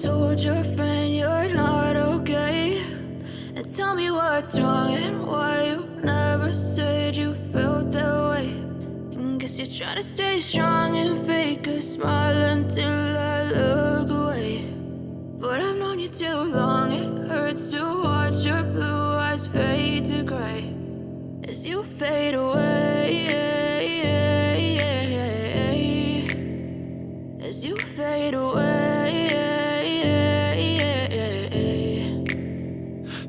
told your friend you're not okay? And tell me what's wrong and why you never said you felt that way. And guess you're trying to stay strong and fake a smile until I look away. But I've known you too long, it hurts to watch your blue eyes fade to gray as you fade away, as you fade away.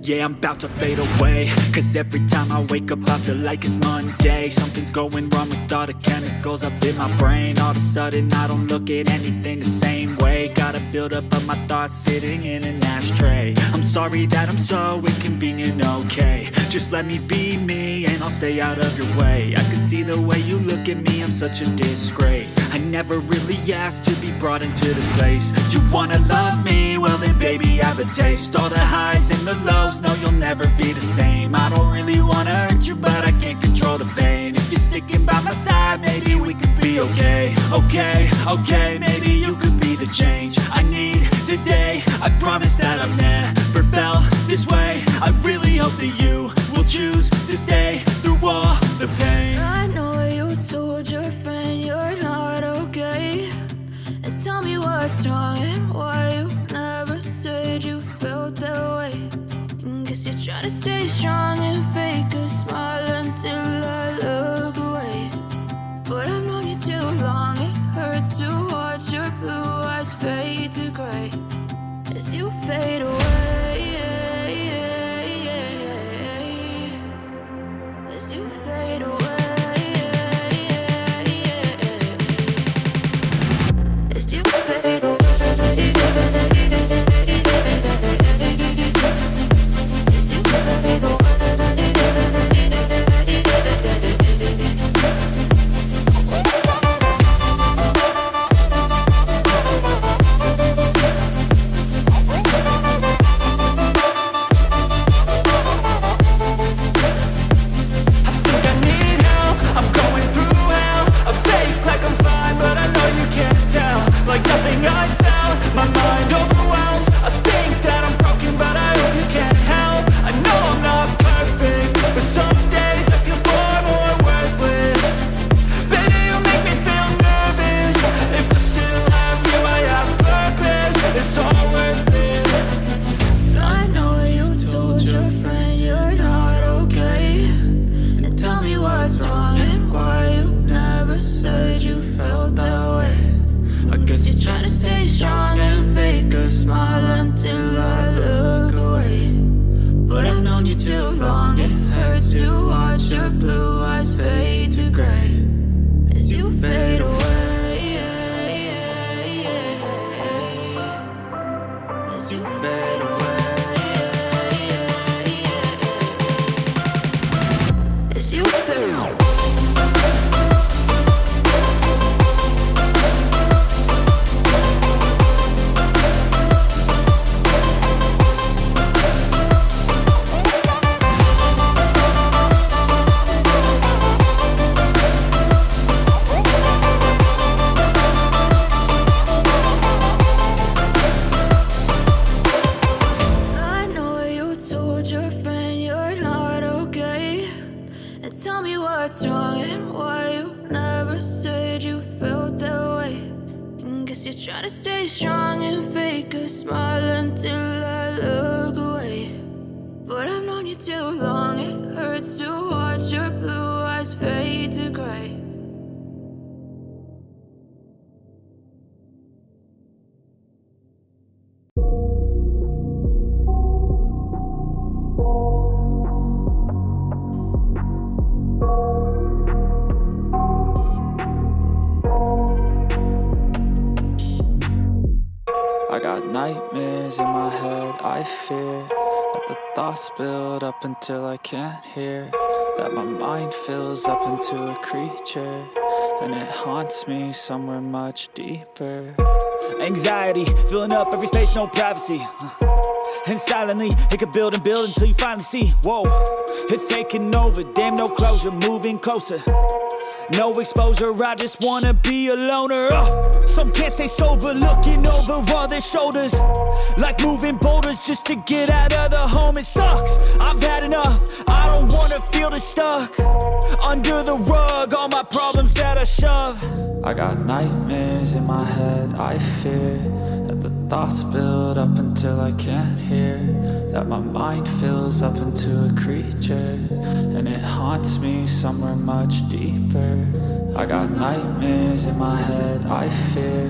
Yeah, I'm about to fade away, cause every time I wake up I feel like it's Monday. Something's going wrong with all the chemicals up in my brain. All of a sudden I don't look at anything the same way. Gotta build up of my thoughts sitting in an ashtray. I'm sorry that I'm so inconvenient, okay? Just let me be me and I'll stay out of your way. I can see the way you look at me, I'm such a disgrace. I never really asked to be brought into this place. You wanna love me? Well then baby, have a taste. All the highs and the lows, no, you'll never be the same. I don't really wanna hurt you, but I can't control the pain. If you're sticking by my side, maybe we could be okay. Okay, maybe you could be the change I need today. I promise that I've never felt this way. I really hope that you will choose to stay through all the pain. I know you told your friend you're not okay. And tell me what's wrong and why you never said you felt that way. Guess you're trying to stay strong and fake a smile until I look away. But I've known you too long, it hurts to watch your blue eyes fade to gray as you fade away, as you fade away, as you fade away. I got nightmares in my head, I fear that the thoughts build up until I can't hear, that my mind fills up into a creature, and it haunts me somewhere much deeper. Anxiety, filling up every space, no privacy. And silently, it could build and build until you finally see, whoa, it's taking over, damn, no closure, moving closer. No exposure, I just wanna be a loner. Some can't stay sober, looking over all their shoulders, like moving boulders just to get out of the home. It sucks, I've had enough, I don't wanna feel the stuck under the rug, all my problems that I shove. I got nightmares in my head, I fear that the thoughts build up until I can't hear, that my mind fills up into a creature, and it haunts me somewhere much deeper. I got nightmares in my head, I fear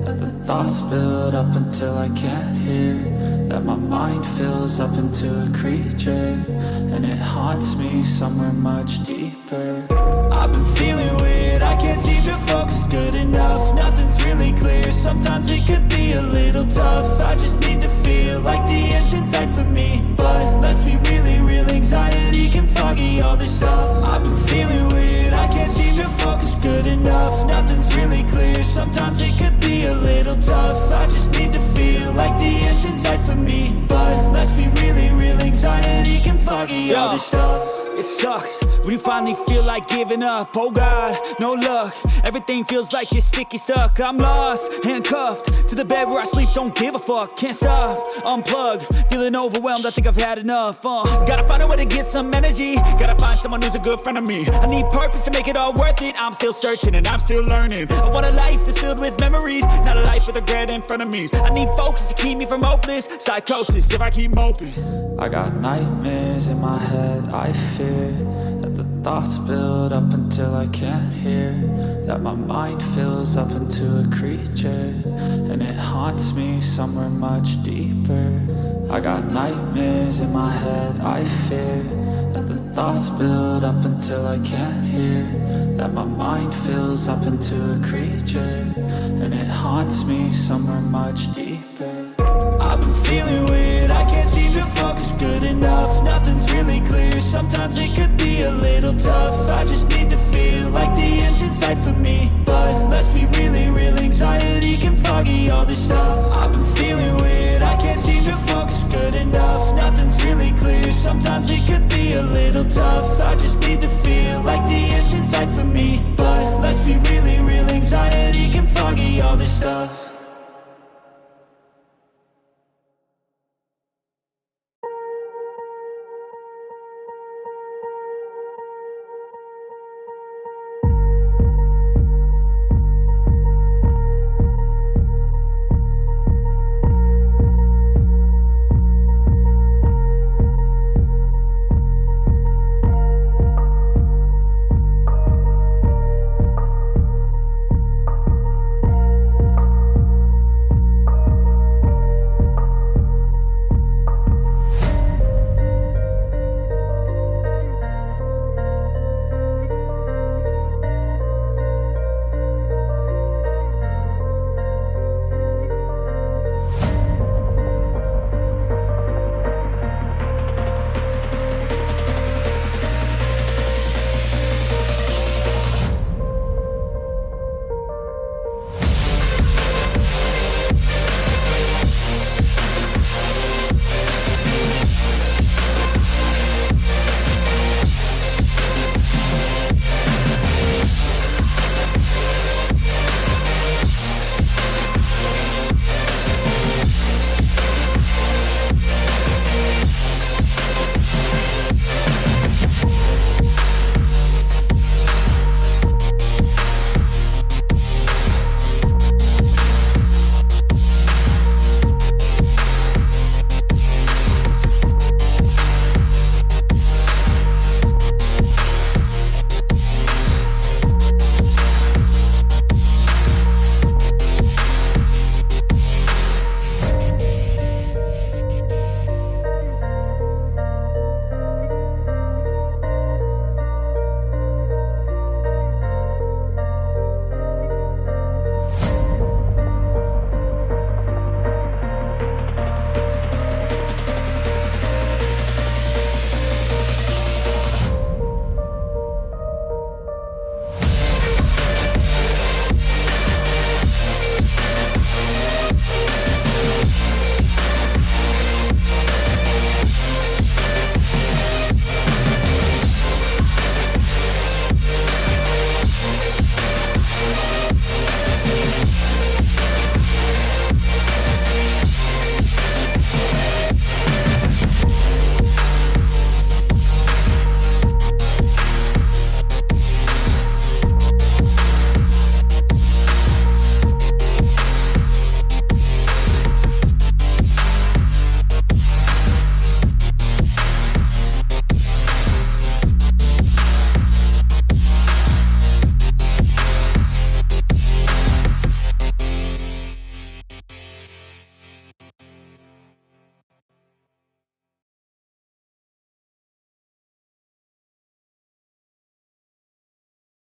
that the thoughts build up until I can't hear, that my mind fills up into a creature, and it haunts me somewhere much deeper. I've been feeling weird, I can't seem to focus good enough, nothing's really clear, sometimes it could be a little tough. I just need to feel like the end's in sight for me, but let's be really real, anxiety can foggy all this stuff. I've been feeling weird, I can't seem to focus good enough, nothing's really clear, sometimes it could be a little tough. I just need to feel like the end's in sight for me, but let's be really real, anxiety can foggy all this stuff. It sucks when you finally feel like giving up. Oh God, no luck, everything feels like you're sticky stuck. I'm lost, handcuffed to the bed where I sleep, don't give a fuck. Can't stop, unplug, feeling overwhelmed, I think I've had enough. Gotta find a way to get some energy, gotta find someone who's a good friend of me. I need purpose to make it all worth it, I'm still searching and I'm still learning. I want a life that's filled with memories, not a life with regret in front of me. I need focus to keep me from hopeless psychosis if I keep moping. I got nightmares in my head, I fear that the thoughts build up until I can't hear, that my mind fills up into a creature, and it haunts me somewhere much deeper. I got nightmares in my head, I fear that the thoughts build up until I can't hear, that my mind fills up into a creature, and it haunts me somewhere much deeper. I've been feeling weird, I can't seem to focus good enough, nothing's really clear, sometimes it could be a little tough. I just need to feel like the end's in sight for me, but let's be really real, anxiety can foggy all this stuff. I've been feeling weird, I can't seem to focus good enough, nothing's really clear, sometimes it could be a little tough. I just